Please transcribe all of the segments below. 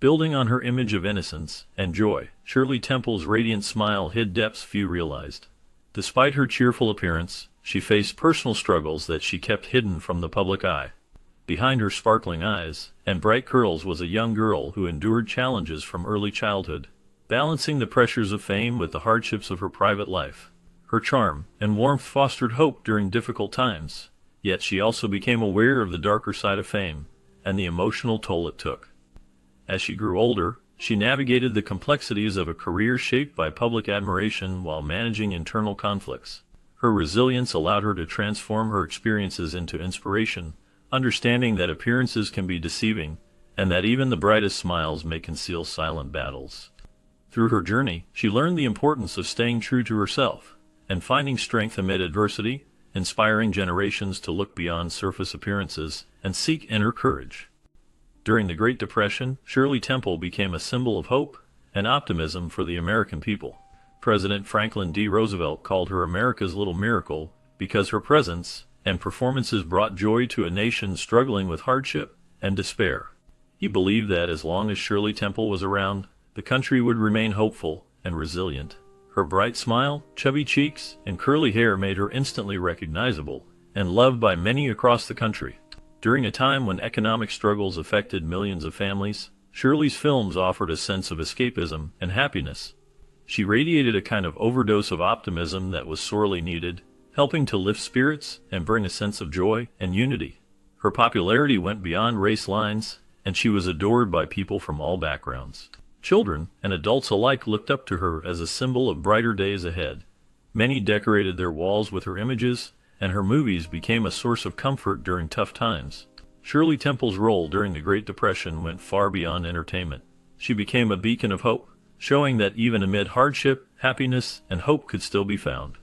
Building on her image of innocence and joy, Shirley Temple's radiant smile hid depths few realized. Despite her cheerful appearance, she faced personal struggles that she kept hidden from the public eye. Behind her sparkling eyes and bright curls was a young girl who endured challenges from early childhood, balancing the pressures of fame with the hardships of her private life. Her charm and warmth fostered hope during difficult times, yet she also became aware of the darker side of fame and the emotional toll it took. As she grew older, she navigated the complexities of a career shaped by public admiration while managing internal conflicts. Her resilience allowed her to transform her experiences into inspiration, understanding that appearances can be deceiving, and that even the brightest smiles may conceal silent battles. Through her journey, she learned the importance of staying true to herself and finding strength amid adversity, inspiring generations to look beyond surface appearances and seek inner courage. During the Great Depression, Shirley Temple became a symbol of hope and optimism for the American people. President Franklin D. Roosevelt called her America's Little Miracle because her presence and performances brought joy to a nation struggling with hardship and despair. He believed that as long as Shirley Temple was around, the country would remain hopeful and resilient. Her bright smile, chubby cheeks, and curly hair made her instantly recognizable and loved by many across the country. During a time when economic struggles affected millions of families, Shirley's films offered a sense of escapism and happiness. She radiated a kind of overdose of optimism that was sorely needed, helping to lift spirits and bring a sense of joy and unity. Her popularity went beyond race lines, and she was adored by people from all backgrounds. Children and adults alike looked up to her as a symbol of brighter days ahead. Many decorated their walls with her images, and her movies became a source of comfort during tough times. Shirley Temple's role during the Great Depression went far beyond entertainment. She became a beacon of hope, showing that even amid hardship, happiness and hope could still be found.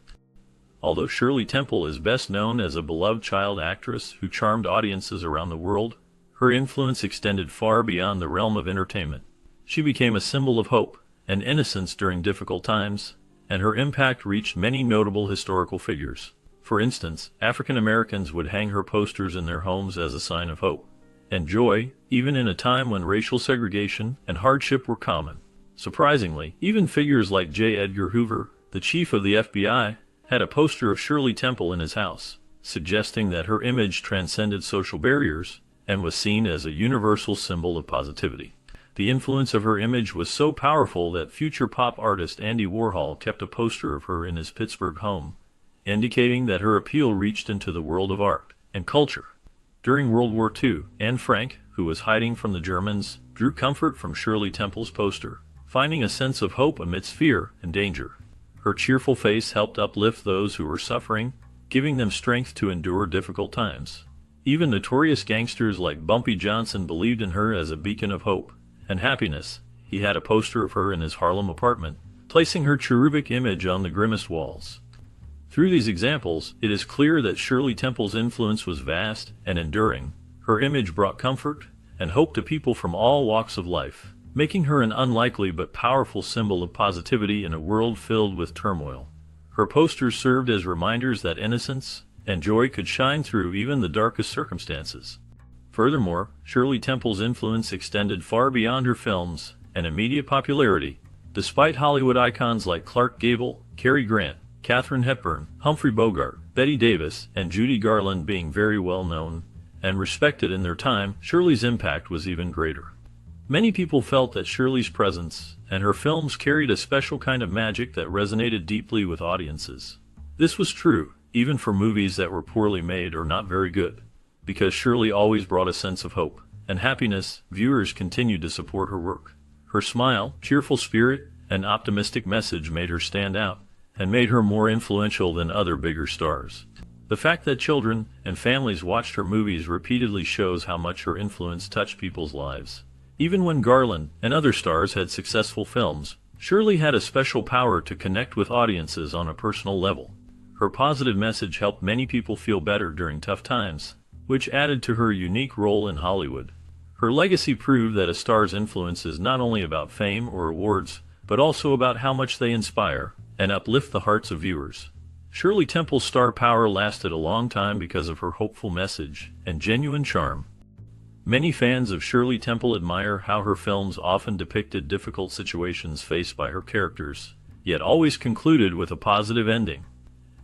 Although Shirley Temple is best known as a beloved child actress who charmed audiences around the world, her influence extended far beyond the realm of entertainment. She became a symbol of hope and innocence during difficult times, and her impact reached many notable historical figures. For instance, African Americans would hang her posters in their homes as a sign of hope and joy, even in a time when racial segregation and hardship were common. Surprisingly, even figures like J. Edgar Hoover, the chief of the FBI, had a poster of Shirley Temple in his house, suggesting that her image transcended social barriers and was seen as a universal symbol of positivity. The influence of her image was so powerful that future pop artist Andy Warhol kept a poster of her in his Pittsburgh home, indicating that her appeal reached into the world of art and culture. During World War II, Anne Frank, who was hiding from the Germans, drew comfort from Shirley Temple's poster, finding a sense of hope amidst fear and danger. Her cheerful face helped uplift those who were suffering, giving them strength to endure difficult times. Even notorious gangsters like Bumpy Johnson believed in her as a beacon of hope and happiness. He had a poster of her in his Harlem apartment, placing her cherubic image on the grimmest walls. Through these examples, it is clear that Shirley Temple's influence was vast and enduring. Her image brought comfort and hope to people from all walks of life, making her an unlikely but powerful symbol of positivity in a world filled with turmoil. Her posters served as reminders that innocence and joy could shine through even the darkest circumstances. Furthermore, Shirley Temple's influence extended far beyond her films and immediate popularity. Despite Hollywood icons like Clark Gable, Cary Grant, Katharine Hepburn, Humphrey Bogart, Bette Davis, and Judy Garland being very well known and respected in their time, Shirley's impact was even greater. Many people felt that Shirley's presence and her films carried a special kind of magic that resonated deeply with audiences. This was true, even for movies that were poorly made or not very good. Because Shirley always brought a sense of hope and happiness, viewers continued to support her work. Her smile, cheerful spirit, and optimistic message made her stand out and made her more influential than other bigger stars. The fact that children and families watched her movies repeatedly shows how much her influence touched people's lives. Even when Garland and other stars had successful films, Shirley had a special power to connect with audiences on a personal level. Her positive message helped many people feel better during tough times, which added to her unique role in Hollywood. Her legacy proved that a star's influence is not only about fame or awards, but also about how much they inspire and uplift the hearts of viewers. Shirley Temple's star power lasted a long time because of her hopeful message and genuine charm. Many fans of Shirley Temple admire how her films often depicted difficult situations faced by her characters, yet always concluded with a positive ending.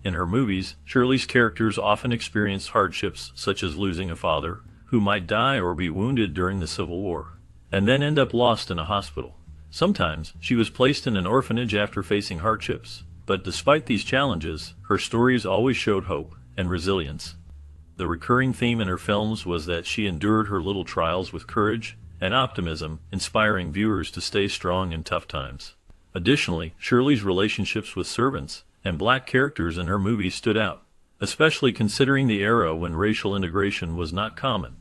In her movies, Shirley's characters often experienced hardships such as losing a father, who might die or be wounded during the Civil War, and then end up lost in a hospital. Sometimes, she was placed in an orphanage after facing hardships, but despite these challenges, her stories always showed hope and resilience. The recurring theme in her films was that she endured her little trials with courage and optimism, inspiring viewers to stay strong in tough times. Additionally, Shirley's relationships with servants and black characters in her movies stood out, especially considering the era when racial integration was not common.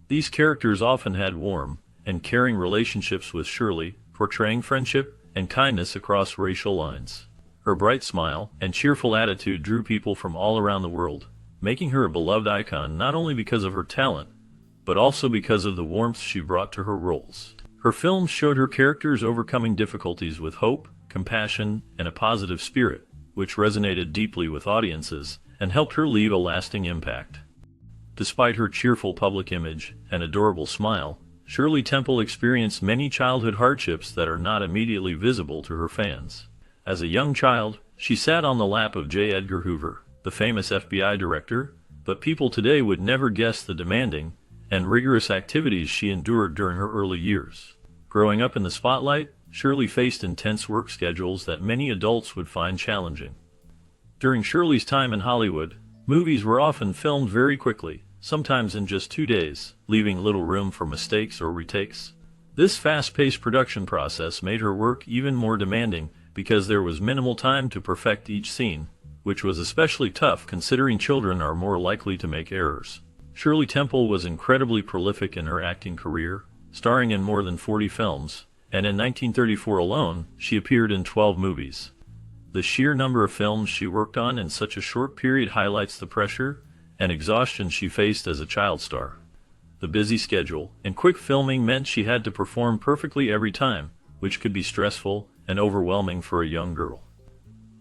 These characters often had warm and caring relationships with Shirley, portraying friendship and kindness across racial lines. Her bright smile and cheerful attitude drew people from all around the world, making her a beloved icon not only because of her talent, but also because of the warmth she brought to her roles. Her films showed her characters overcoming difficulties with hope, compassion, and a positive spirit, which resonated deeply with audiences and helped her leave a lasting impact. Despite her cheerful public image and adorable smile, Shirley Temple experienced many childhood hardships that are not immediately visible to her fans. As a young child, she sat on the lap of J. Edgar Hoover, the famous FBI director, but people today would never guess the demanding and rigorous activities she endured during her early years. Growing up in the spotlight, Shirley faced intense work schedules that many adults would find challenging. During Shirley's time in Hollywood, movies were often filmed very quickly, sometimes in just 2 days, leaving little room for mistakes or retakes. This fast-paced production process made her work even more demanding because there was minimal time to perfect each scene, which was especially tough considering children are more likely to make errors. Shirley Temple was incredibly prolific in her acting career, starring in more than 40 films, and in 1934 alone, she appeared in 12 movies. The sheer number of films she worked on in such a short period highlights the pressure and exhaustion she faced as a child star. The busy schedule and quick filming meant she had to perform perfectly every time, which could be stressful and overwhelming for a young girl.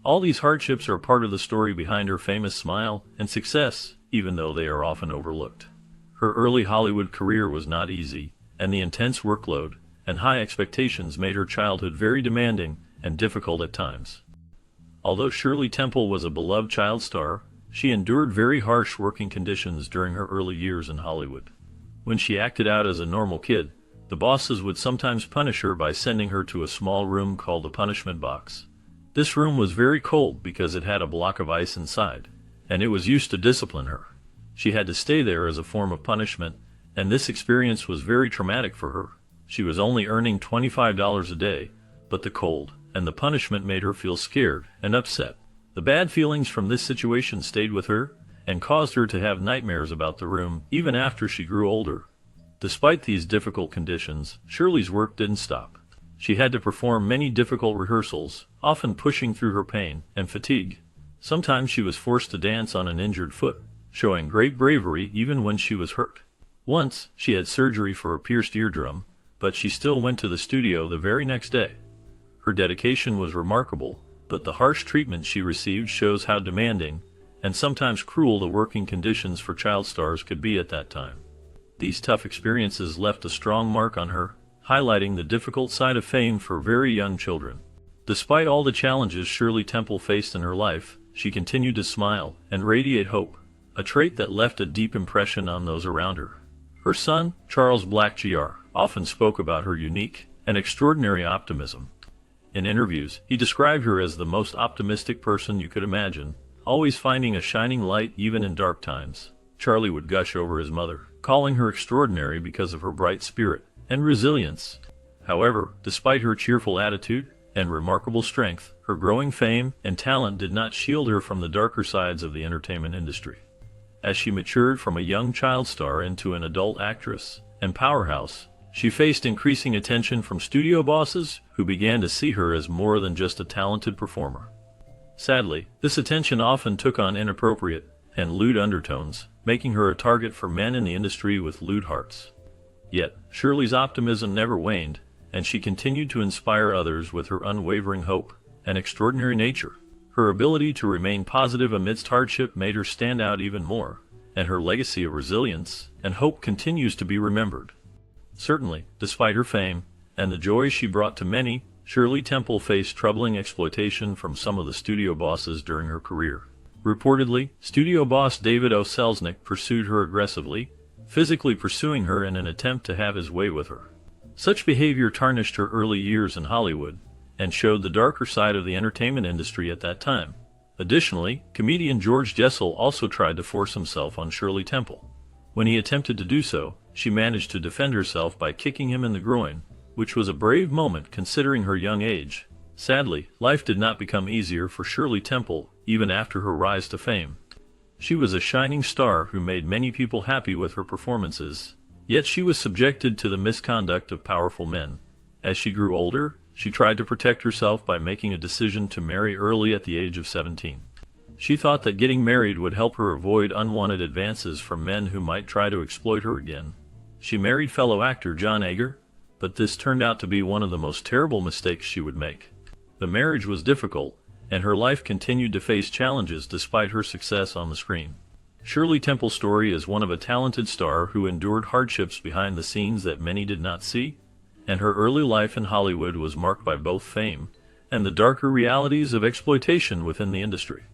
All these hardships are part of the story behind her famous smile and success, even though they are often overlooked. Her early Hollywood career was not easy, and the intense workload and high expectations made her childhood very demanding and difficult at times. Although Shirley Temple was a beloved child star, she endured very harsh working conditions during her early years in Hollywood. When she acted out as a normal kid, the bosses would sometimes punish her by sending her to a small room called the punishment box. This room was very cold because it had a block of ice inside, and it was used to discipline her. She had to stay there as a form of punishment, and this experience was very traumatic for her. She was only earning $25 a day, but the cold and the punishment made her feel scared and upset. The bad feelings from this situation stayed with her and caused her to have nightmares about the room even after she grew older. Despite these difficult conditions, Shirley's work didn't stop. She had to perform many difficult rehearsals, often pushing through her pain and fatigue. Sometimes she was forced to dance on an injured foot, showing great bravery even when she was hurt. Once, she had surgery for a pierced eardrum, but she still went to the studio the very next day. Her dedication was remarkable, but the harsh treatment she received shows how demanding and sometimes cruel the working conditions for child stars could be at that time. These tough experiences left a strong mark on her, highlighting the difficult side of fame for very young children. Despite all the challenges Shirley Temple faced in her life, she continued to smile and radiate hope, a trait that left a deep impression on those around her. Her son, Charles Black Jr., often spoke about her unique and extraordinary optimism. In interviews, he described her as the most optimistic person you could imagine, always finding a shining light even in dark times. Charlie would gush over his mother, calling her extraordinary because of her bright spirit and resilience. However, despite her cheerful attitude and remarkable strength, her growing fame and talent did not shield her from the darker sides of the entertainment industry. As she matured from a young child star into an adult actress and powerhouse, she faced increasing attention from studio bosses who began to see her as more than just a talented performer. Sadly, this attention often took on inappropriate and lewd undertones, making her a target for men in the industry with lewd hearts. Yet, Shirley's optimism never waned, and she continued to inspire others with her unwavering hope and extraordinary nature. Her ability to remain positive amidst hardship made her stand out even more, and her legacy of resilience and hope continues to be remembered. Certainly, despite her fame and the joy she brought to many, Shirley Temple faced troubling exploitation from some of the studio bosses during her career. Reportedly, studio boss David O. Selznick pursued her aggressively, physically pursuing her in an attempt to have his way with her. Such behavior tarnished her early years in Hollywood and showed the darker side of the entertainment industry at that time. Additionally, comedian George Jessel also tried to force himself on Shirley Temple. When he attempted to do so, she managed to defend herself by kicking him in the groin, which was a brave moment considering her young age. Sadly, life did not become easier for Shirley Temple even after her rise to fame. She was a shining star who made many people happy with her performances, yet she was subjected to the misconduct of powerful men. As she grew older, she tried to protect herself by making a decision to marry early at the age of 17. She thought that getting married would help her avoid unwanted advances from men who might try to exploit her again. She married fellow actor John Ager, but this turned out to be one of the most terrible mistakes she would make. The marriage was difficult, and her life continued to face challenges despite her success on the screen. Shirley Temple's story is one of a talented star who endured hardships behind the scenes that many did not see, and her early life in Hollywood was marked by both fame and the darker realities of exploitation within the industry.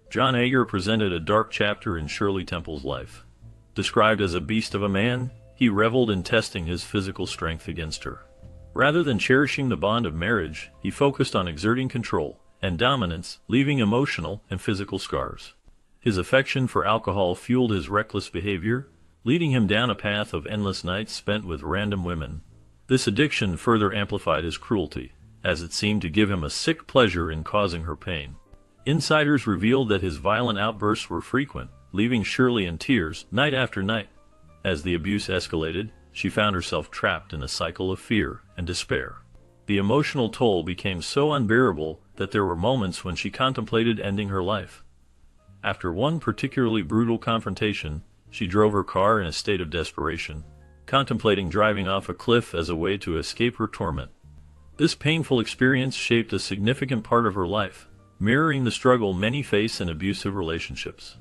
John Ager presented a dark chapter in Shirley Temple's life. Described as a beast of a man, he reveled in testing his physical strength against her. Rather than cherishing the bond of marriage, he focused on exerting control and dominance, leaving emotional and physical scars. His affection for alcohol fueled his reckless behavior, leading him down a path of endless nights spent with random women. This addiction further amplified his cruelty, as it seemed to give him a sick pleasure in causing her pain. Insiders revealed that his violent outbursts were frequent, leaving Shirley in tears night after night. As the abuse escalated, she found herself trapped in a cycle of fear and despair. The emotional toll became so unbearable that there were moments when she contemplated ending her life. After one particularly brutal confrontation, she drove her car in a state of desperation, contemplating driving off a cliff as a way to escape her torment. This painful experience shaped a significant part of her life, mirroring the struggle many face in abusive relationships.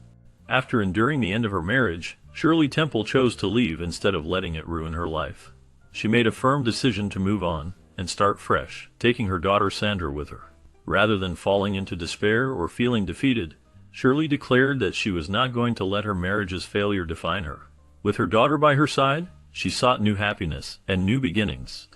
After enduring the end of her marriage, Shirley Temple chose to leave instead of letting it ruin her life. She made a firm decision to move on and start fresh, taking her daughter Sandra with her. Rather than falling into despair or feeling defeated, Shirley declared that she was not going to let her marriage's failure define her. With her daughter by her side, she sought new happiness and new beginnings.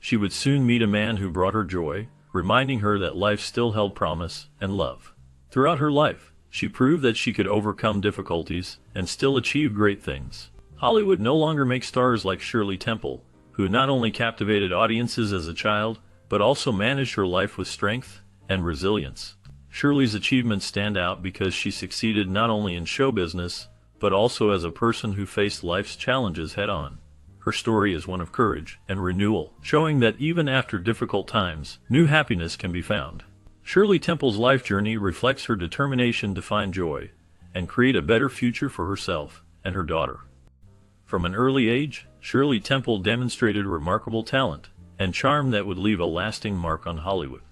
She would soon meet a man who brought her joy, reminding her that life still held promise and love. Throughout her life, she proved that she could overcome difficulties and still achieve great things. Hollywood no longer makes stars like Shirley Temple, who not only captivated audiences as a child, but also managed her life with strength and resilience. Shirley's achievements stand out because she succeeded not only in show business, but also as a person who faced life's challenges head-on. Her story is one of courage and renewal, showing that even after difficult times, new happiness can be found. Shirley Temple's life journey reflects her determination to find joy and create a better future for herself and her daughter. From an early age, Shirley Temple demonstrated remarkable talent and charm that would leave a lasting mark on Hollywood.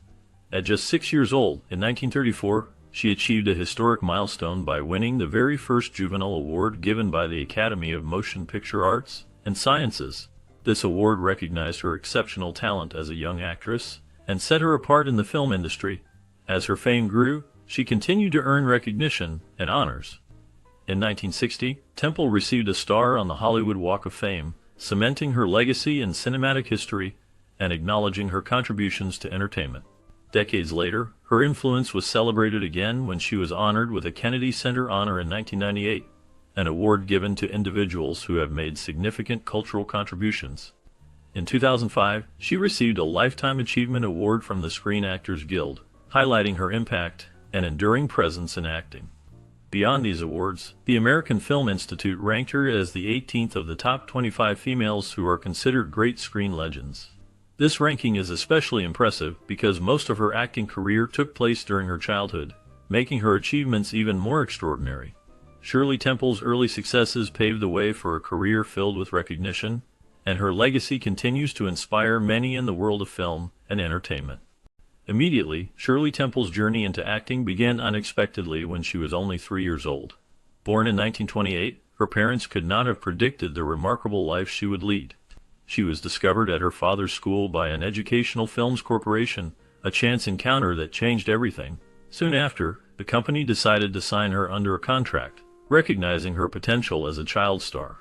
At just 6 years old, in 1934, she achieved a historic milestone by winning the very first juvenile award given by the Academy of Motion Picture Arts and Sciences. This award recognized her exceptional talent as a young actress and set her apart in the film industry. As her fame grew, she continued to earn recognition and honors. In 1960, Temple received a star on the Hollywood Walk of Fame, cementing her legacy in cinematic history and acknowledging her contributions to entertainment. Decades later, her influence was celebrated again when she was honored with a Kennedy Center Honor in 1998, an award given to individuals who have made significant cultural contributions. In 2005, she received a Lifetime Achievement Award from the Screen Actors Guild, highlighting her impact and enduring presence in acting. Beyond these awards, the American Film Institute ranked her as the 18th of the top 25 females who are considered great screen legends. This ranking is especially impressive because most of her acting career took place during her childhood, making her achievements even more extraordinary. Shirley Temple's early successes paved the way for a career filled with recognition, and her legacy continues to inspire many in the world of film and entertainment. Immediately, Shirley Temple's journey into acting began unexpectedly when she was only 3 years old. Born in 1928, her parents could not have predicted the remarkable life she would lead. She was discovered at her father's school by an educational films corporation, a chance encounter that changed everything. Soon after, the company decided to sign her under a contract, recognizing her potential as a child star.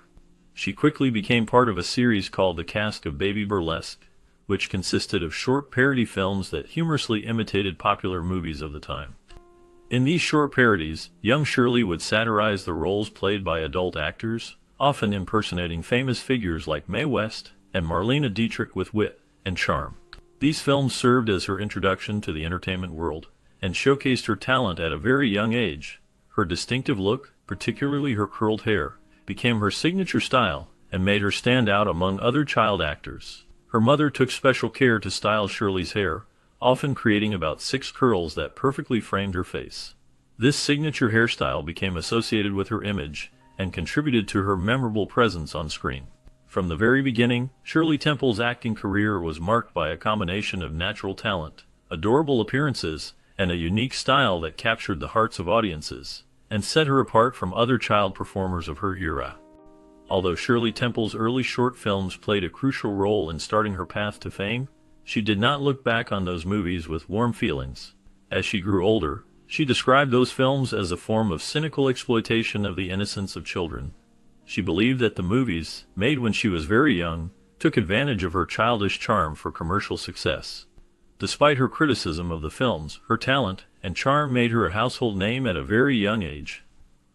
She quickly became part of a series called The Cask of Baby Burlesque, which consisted of short parody films that humorously imitated popular movies of the time. In these short parodies, young Shirley would satirize the roles played by adult actors, often impersonating famous figures like Mae West and Marlene Dietrich with wit and charm. These films served as her introduction to the entertainment world and showcased her talent at a very young age. Her distinctive look, particularly her curled hair, became her signature style and made her stand out among other child actors. Her mother took special care to style Shirley's hair, often creating about 6 curls that perfectly framed her face. This signature hairstyle became associated with her image and contributed to her memorable presence on screen. From the very beginning, Shirley Temple's acting career was marked by a combination of natural talent, adorable appearances, and a unique style that captured the hearts of audiences and set her apart from other child performers of her era. Although Shirley Temple's early short films played a crucial role in starting her path to fame, she did not look back on those movies with warm feelings. As she grew older, she described those films as a form of cynical exploitation of the innocence of children. She believed that the movies, made when she was very young, took advantage of her childish charm for commercial success. Despite her criticism of the films, her talent and charm made her a household name at a very young age.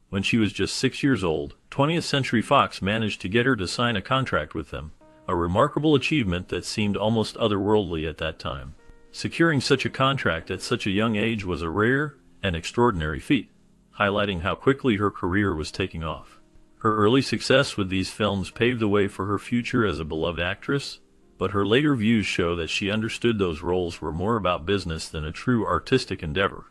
When she was just 6 years old, 20th Century Fox managed to get her to sign a contract with them, a remarkable achievement that seemed almost otherworldly at that time. Securing such a contract at such a young age was a rare and extraordinary feat, highlighting how quickly her career was taking off. Her early success with these films paved the way for her future as a beloved actress, but her later views show that she understood those roles were more about business than a true artistic endeavor.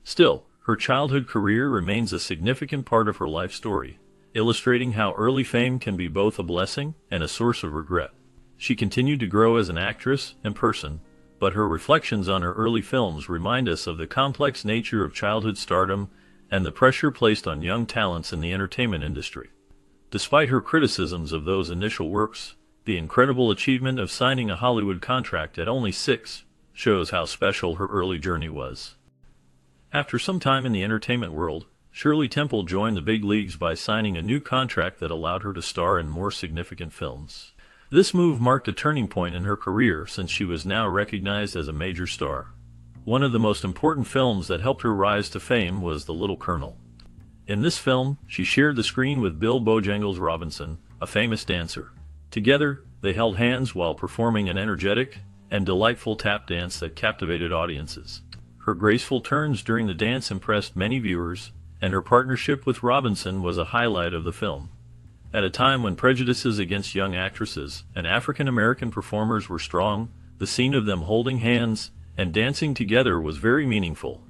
Still, her childhood career remains a significant part of her life story, illustrating how early fame can be both a blessing and a source of regret. She continued to grow as an actress and person, but her reflections on her early films remind us of the complex nature of childhood stardom and the pressure placed on young talents in the entertainment industry. Despite her criticisms of those initial works, the incredible achievement of signing a Hollywood contract at only 6 shows how special her early journey was. After some time in the entertainment world, Shirley Temple joined the big leagues by signing a new contract that allowed her to star in more significant films. This move marked a turning point in her career since she was now recognized as a major star. One of the most important films that helped her rise to fame was The Little Colonel. In this film, she shared the screen with Bill Bojangles Robinson, a famous dancer. Together, they held hands while performing an energetic and delightful tap dance that captivated audiences. Her graceful turns during the dance impressed many viewers, and her partnership with Robinson was a highlight of the film. At a time when prejudices against young actresses and African American performers were strong, the scene of them holding hands and dancing together was very meaningful.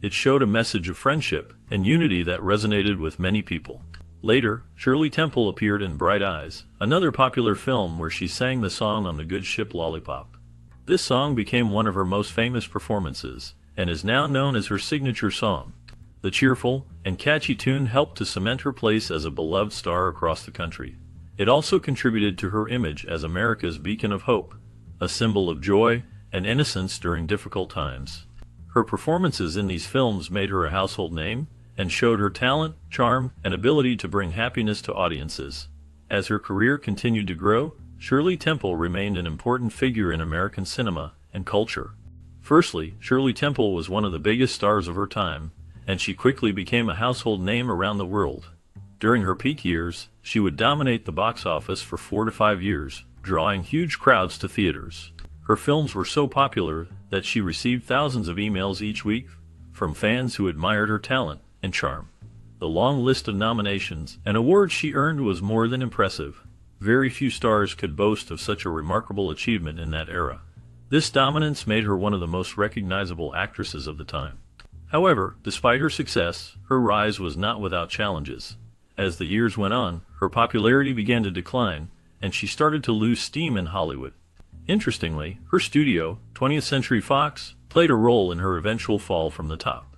It showed a message of friendship and unity that resonated with many people. Later, Shirley Temple appeared in Bright Eyes, another popular film where she sang the song on the good ship Lollipop. This song became one of her most famous performances, and is now known as her signature song. The cheerful and catchy tune helped to cement her place as a beloved star across the country. It also contributed to her image as America's beacon of hope, a symbol of joy and innocence during difficult times. Her performances in these films made her a household name, and showed her talent, charm, and ability to bring happiness to audiences. As her career continued to grow, Shirley Temple remained an important figure in American cinema and culture. Firstly, Shirley Temple was one of the biggest stars of her time, and she quickly became a household name around the world. During her peak years, she would dominate the box office for 4 to 5 years, drawing huge crowds to theaters. Her films were so popular that she received thousands of emails each week from fans who admired her talent and charm. The long list of nominations and awards she earned was more than impressive. Very few stars could boast of such a remarkable achievement in that era. This dominance made her one of the most recognizable actresses of the time. However, despite her success, her rise was not without challenges. As the years went on, her popularity began to decline, and she started to lose steam in Hollywood. Interestingly, her studio, 20th Century Fox, played a role in her eventual fall from the top.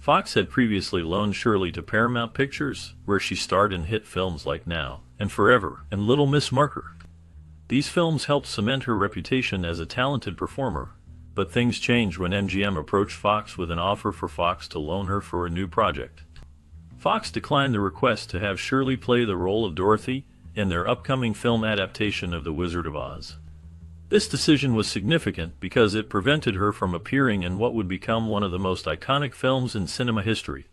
Fox had previously loaned Shirley to Paramount Pictures, where she starred in hit films like Now and Forever and Little Miss Marker. These films helped cement her reputation as a talented performer, but things changed when MGM approached Fox with an offer for Fox to loan her for a new project. Fox declined the request to have Shirley play the role of Dorothy in their upcoming film adaptation of The Wizard of Oz. This decision was significant because it prevented her from appearing in what would become one of the most iconic films in cinema history.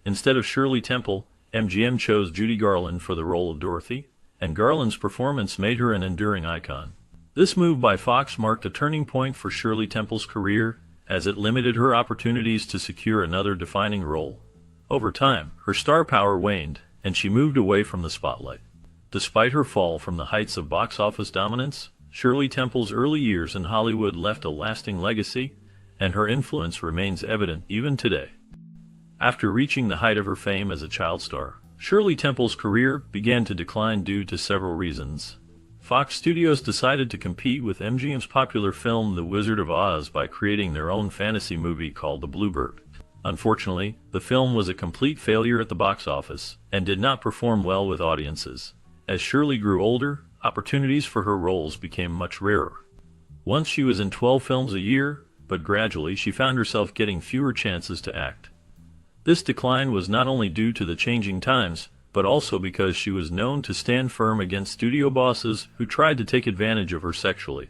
Instead of Shirley Temple, MGM chose Judy Garland for the role of Dorothy, and Garland's performance made her an enduring icon. This move by Fox marked a turning point for Shirley Temple's career, as it limited her opportunities to secure another defining role. Over time, her star power waned, and she moved away from the spotlight. Despite her fall from the heights of box office dominance, Shirley Temple's early years in Hollywood left a lasting legacy, and her influence remains evident even today. After reaching the height of her fame as a child star, Shirley Temple's career began to decline due to several reasons. Fox Studios decided to compete with MGM's popular film The Wizard of Oz by creating their own fantasy movie called The Bluebird. Unfortunately, the film was a complete failure at the box office and did not perform well with audiences. As Shirley grew older, opportunities for her roles became much rarer. Once she was in 12 films a year, but gradually she found herself getting fewer chances to act. This decline was not only due to the changing times, but also because she was known to stand firm against studio bosses who tried to take advantage of her sexually.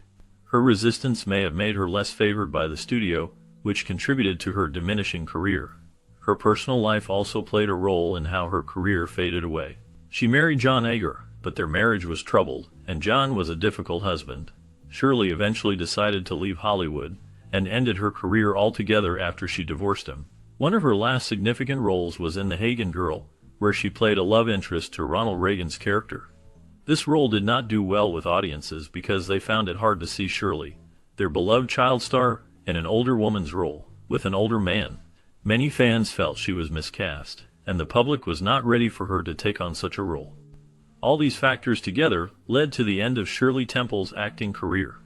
Her resistance may have made her less favored by the studio, which contributed to her diminishing career. Her personal life also played a role in how her career faded away. She married John Agar, but their marriage was troubled, and John was a difficult husband. Shirley eventually decided to leave Hollywood and ended her career altogether after she divorced him. One of her last significant roles was in The Hagen Girl, where she played a love interest to Ronald Reagan's character. This role did not do well with audiences because they found it hard to see Shirley, their beloved child star, in an older woman's role, with an older man. Many fans felt she was miscast, and the public was not ready for her to take on such a role. All these factors together led to the end of Shirley Temple's acting career.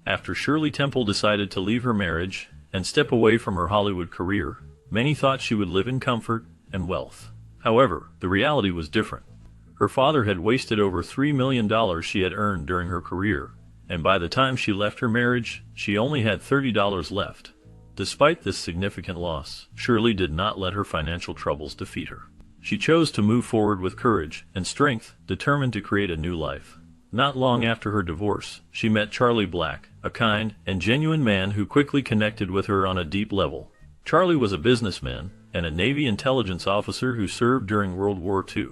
After Shirley Temple decided to leave her marriage and step away from her Hollywood career, many thought she would live in comfort and wealth. However, the reality was different. Her father had wasted over $3 million she had earned during her career, and by the time she left her marriage, she only had $30 left. Despite this significant loss, Shirley did not let her financial troubles defeat her. She chose to move forward with courage and strength, determined to create a new life. Not long after her divorce, she met Charlie Black, a kind and genuine man who quickly connected with her on a deep level. Charlie was a businessman and a Navy intelligence officer who served during World War II.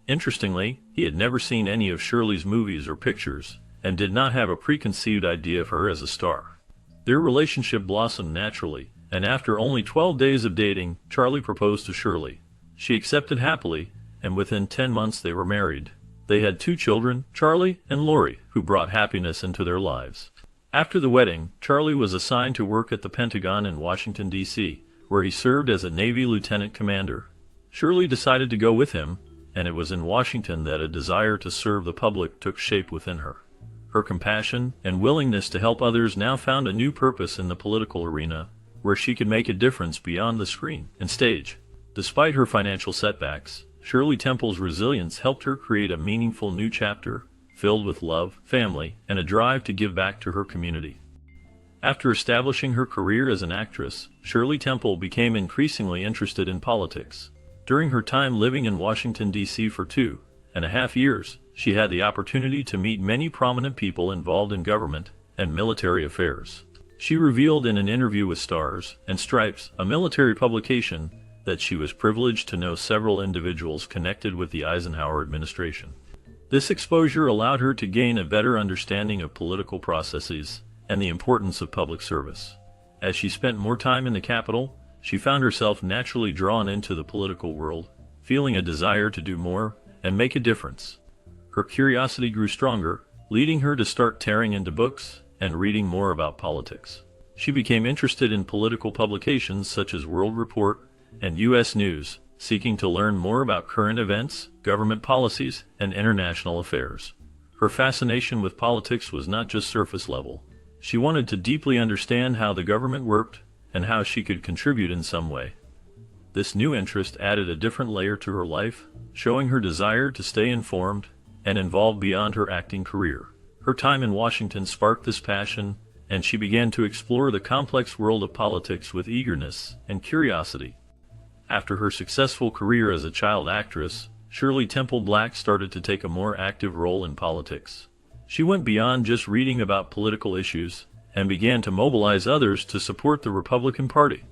Interestingly, he had never seen any of Shirley's movies or pictures, and did not have a preconceived idea of her as a star. Their relationship blossomed naturally, and after only 12 days of dating, Charlie proposed to Shirley. She accepted happily, and within 10 months they were married. They had 2 children, Charlie and Lori, who brought happiness into their lives. After the wedding, Charlie was assigned to work at the Pentagon in Washington, D.C., where he served as a Navy lieutenant commander. Shirley decided to go with him, and it was in Washington that a desire to serve the public took shape within her. Her compassion and willingness to help others now found a new purpose in the political arena, where she could make a difference beyond the screen and stage. Despite her financial setbacks, Shirley Temple's resilience helped her create a meaningful new chapter, filled with love, family, and a drive to give back to her community. After establishing her career as an actress, Shirley Temple became increasingly interested in politics. During her time living in Washington, D.C. for 2.5 years, she had the opportunity to meet many prominent people involved in government and military affairs. She revealed in an interview with Stars and Stripes, a military publication, that she was privileged to know several individuals connected with the Eisenhower administration. This exposure allowed her to gain a better understanding of political processes and the importance of public service. As she spent more time in the Capitol, she found herself naturally drawn into the political world, feeling a desire to do more and make a difference. Her curiosity grew stronger, leading her to start tearing into books and reading more about politics. She became interested in political publications such as World Report and U.S. News, seeking to learn more about current events, government policies, and international affairs. Her fascination with politics was not just surface level. She wanted to deeply understand how the government worked and how she could contribute in some way. This new interest added a different layer to her life, showing her desire to stay informed and involved beyond her acting career. Her time in Washington sparked this passion, and she began to explore the complex world of politics with eagerness and curiosity. After her successful career as a child actress, Shirley Temple Black started to take a more active role in politics. She went beyond just reading about political issues and began to mobilize others to support the Republican Party.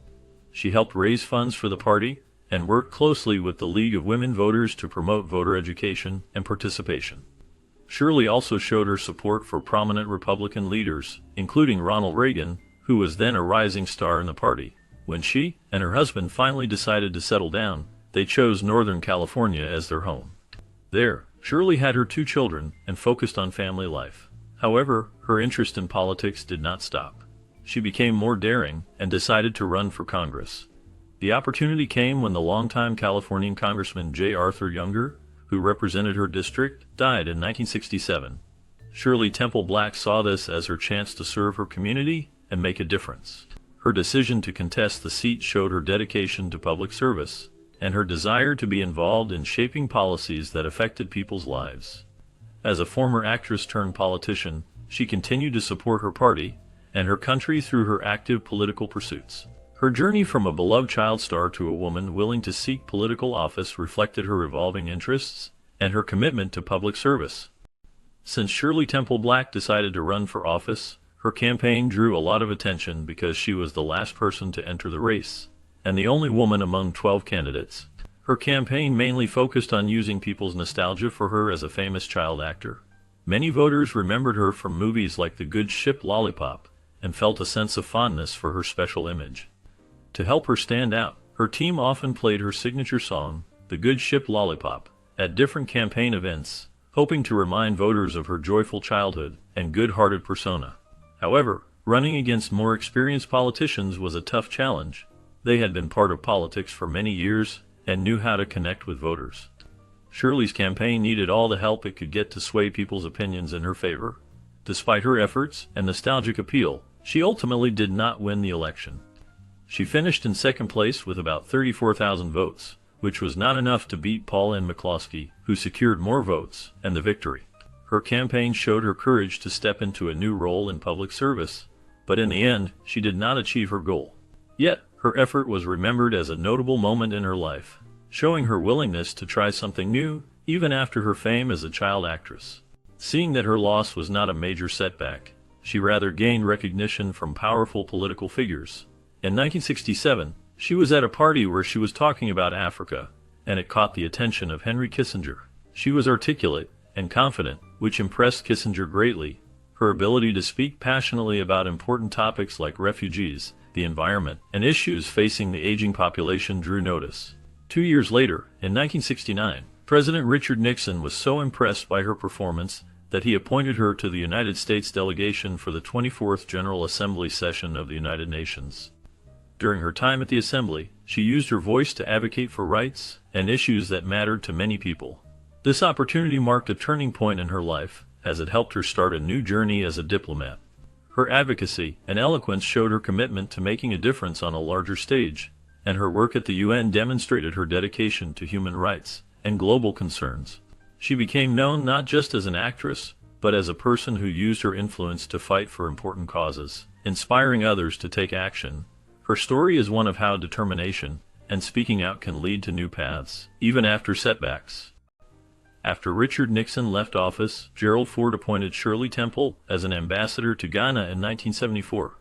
She helped raise funds for the party and worked closely with the League of Women Voters to promote voter education and participation. Shirley also showed her support for prominent Republican leaders, including Ronald Reagan, who was then a rising star in the party. When she and her husband finally decided to settle down, they chose Northern California as their home. There, Shirley had her 2 children and focused on family life. However, her interest in politics did not stop. She became more daring and decided to run for Congress. The opportunity came when the longtime Californian Congressman J. Arthur Younger, who represented her district, died in 1967. Shirley Temple Black saw this as her chance to serve her community and make a difference. Her decision to contest the seat showed her dedication to public service and her desire to be involved in shaping policies that affected people's lives. As a former actress turned politician, she continued to support her party and her country through her active political pursuits. Her journey from a beloved child star to a woman willing to seek political office reflected her evolving interests and her commitment to public service. Since Shirley Temple Black decided to run for office, her campaign drew a lot of attention because she was the last person to enter the race, and the only woman among 12 candidates. Her campaign mainly focused on using people's nostalgia for her as a famous child actor. Many voters remembered her from movies like The Good Ship Lollipop and felt a sense of fondness for her special image. To help her stand out, her team often played her signature song, The Good Ship Lollipop, at different campaign events, hoping to remind voters of her joyful childhood and good-hearted persona. However, running against more experienced politicians was a tough challenge. They had been part of politics for many years and knew how to connect with voters. Shirley's campaign needed all the help it could get to sway people's opinions in her favor. Despite her efforts and nostalgic appeal, she ultimately did not win the election. She finished in second place with about 34,000 votes, which was not enough to beat Paul N. McCloskey, who secured more votes and the victory. Her campaign showed her courage to step into a new role in public service, but in the end, she did not achieve her goal. Yet, her effort was remembered as a notable moment in her life, showing her willingness to try something new, even after her fame as a child actress. Seeing that her loss was not a major setback, she rather gained recognition from powerful political figures. In 1967, she was at a party where she was talking about Africa, and it caught the attention of Henry Kissinger. She was articulate and confident, which impressed Kissinger greatly. Her ability to speak passionately about important topics like refugees, the environment, and issues facing the aging population drew notice. 2 years later, in 1969, President Richard Nixon was so impressed by her performance that he appointed her to the United States delegation for the 24th General Assembly session of the United Nations. During her time at the Assembly, she used her voice to advocate for rights and issues that mattered to many people. This opportunity marked a turning point in her life, as it helped her start a new journey as a diplomat. Her advocacy and eloquence showed her commitment to making a difference on a larger stage, and her work at the UN demonstrated her dedication to human rights and global concerns. She became known not just as an actress, but as a person who used her influence to fight for important causes, inspiring others to take action. Her story is one of how determination and speaking out can lead to new paths, even after setbacks. After Richard Nixon left office, Gerald Ford appointed Shirley Temple as an ambassador to Ghana in 1974.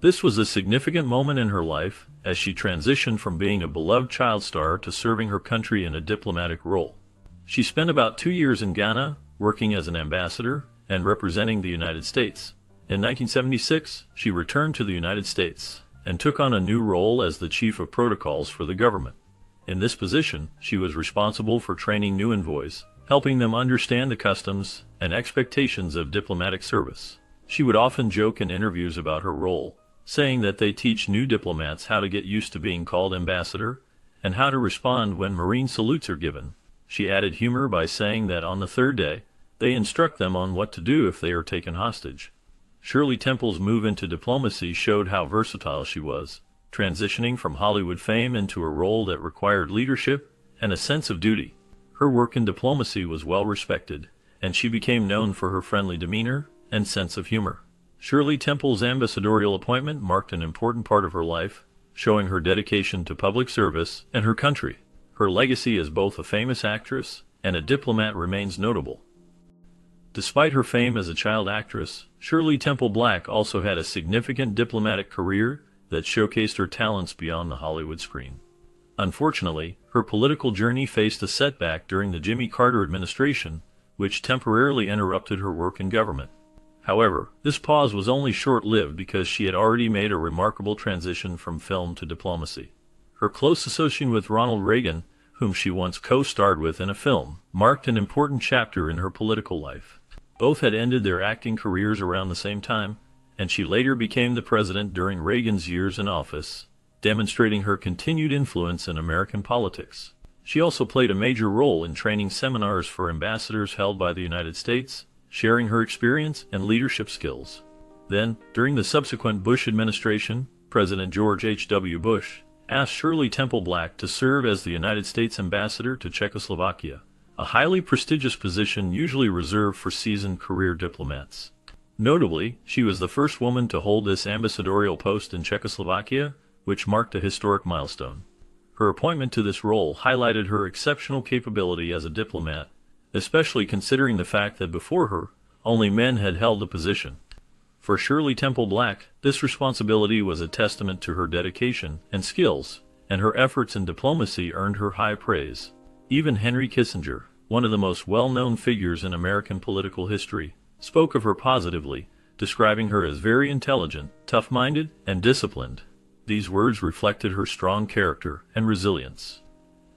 This was a significant moment in her life, as she transitioned from being a beloved child star to serving her country in a diplomatic role. She spent about 2 years in Ghana, working as an ambassador and representing the United States. In 1976, she returned to the United States and took on a new role as the Chief of Protocols for the government. In this position, she was responsible for training new envoys, helping them understand the customs and expectations of diplomatic service. She would often joke in interviews about her role, saying that they teach new diplomats how to get used to being called ambassador and how to respond when Marine salutes are given. She added humor by saying that on the third day, they instruct them on what to do if they are taken hostage. Shirley Temple's move into diplomacy showed how versatile she was. transitioning from Hollywood fame into a role that required leadership and a sense of duty. Her work in diplomacy was well respected, and she became known for her friendly demeanor and sense of humor. Shirley Temple's ambassadorial appointment marked an important part of her life, showing her dedication to public service and her country. Her legacy as both a famous actress and a diplomat remains notable. Despite her fame as a child actress, Shirley Temple Black also had a significant diplomatic career that showcased her talents beyond the Hollywood screen. Unfortunately, her political journey faced a setback during the Jimmy Carter administration, which temporarily interrupted her work in government. However, this pause was only short-lived because she had already made a remarkable transition from film to diplomacy. Her close association with Ronald Reagan, whom she once co-starred with in a film, marked an important chapter in her political life. Both had ended their acting careers around the same time, and she later became the president during Reagan's years in office, demonstrating her continued influence in American politics. She also played a major role in training seminars for ambassadors held by the United States, sharing her experience and leadership skills. Then, during the subsequent Bush administration, President George H.W. Bush asked Shirley Temple Black to serve as the United States ambassador to Czechoslovakia, a highly prestigious position usually reserved for seasoned career diplomats. Notably, she was the first woman to hold this ambassadorial post in Czechoslovakia, which marked a historic milestone. Her appointment to this role highlighted her exceptional capability as a diplomat, especially considering the fact that before her, only men had held the position. For Shirley Temple Black, this responsibility was a testament to her dedication and skills, and her efforts in diplomacy earned her high praise. Even Henry Kissinger, one of the most well-known figures in American political history, spoke of her positively, describing her as very intelligent, tough-minded, and disciplined. These words reflected her strong character and resilience.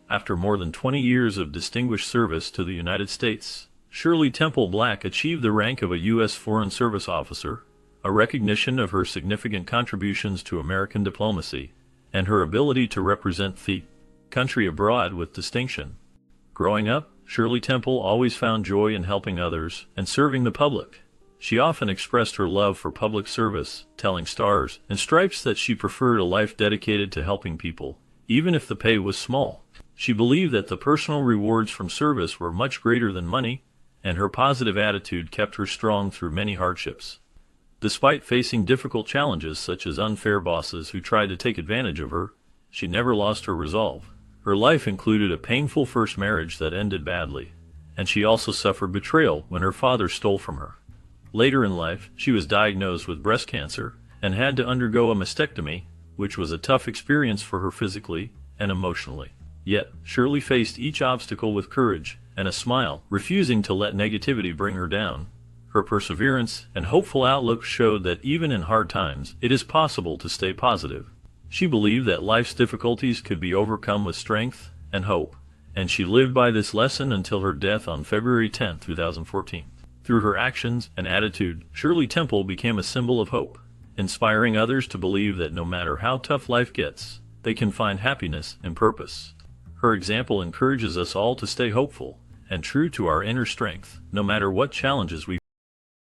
After more than 20 years of distinguished service to the United States, Shirley Temple Black achieved the rank of a U.S. Foreign Service officer, a recognition of her significant contributions to American diplomacy and her ability to represent the country abroad with distinction. Growing up, Shirley Temple always found joy in helping others and serving the public. She often expressed her love for public service, telling Stars and Stripes that she preferred a life dedicated to helping people, even if the pay was small. She believed that the personal rewards from service were much greater than money, and her positive attitude kept her strong through many hardships. Despite facing difficult challenges such as unfair bosses who tried to take advantage of her, she never lost her resolve. Her life included a painful first marriage that ended badly, and she also suffered betrayal when her father stole from her. Later in life, she was diagnosed with breast cancer and had to undergo a mastectomy, which was a tough experience for her physically and emotionally. Yet, Shirley faced each obstacle with courage and a smile, refusing to let negativity bring her down. Her perseverance and hopeful outlook showed that even in hard times, it is possible to stay positive. She believed that life's difficulties could be overcome with strength and hope, and she lived by this lesson until her death on February 10, 2014. Through her actions and attitude, Shirley Temple became a symbol of hope, inspiring others to believe that no matter how tough life gets, they can find happiness and purpose. Her example encourages us all to stay hopeful and true to our inner strength, no matter what challenges we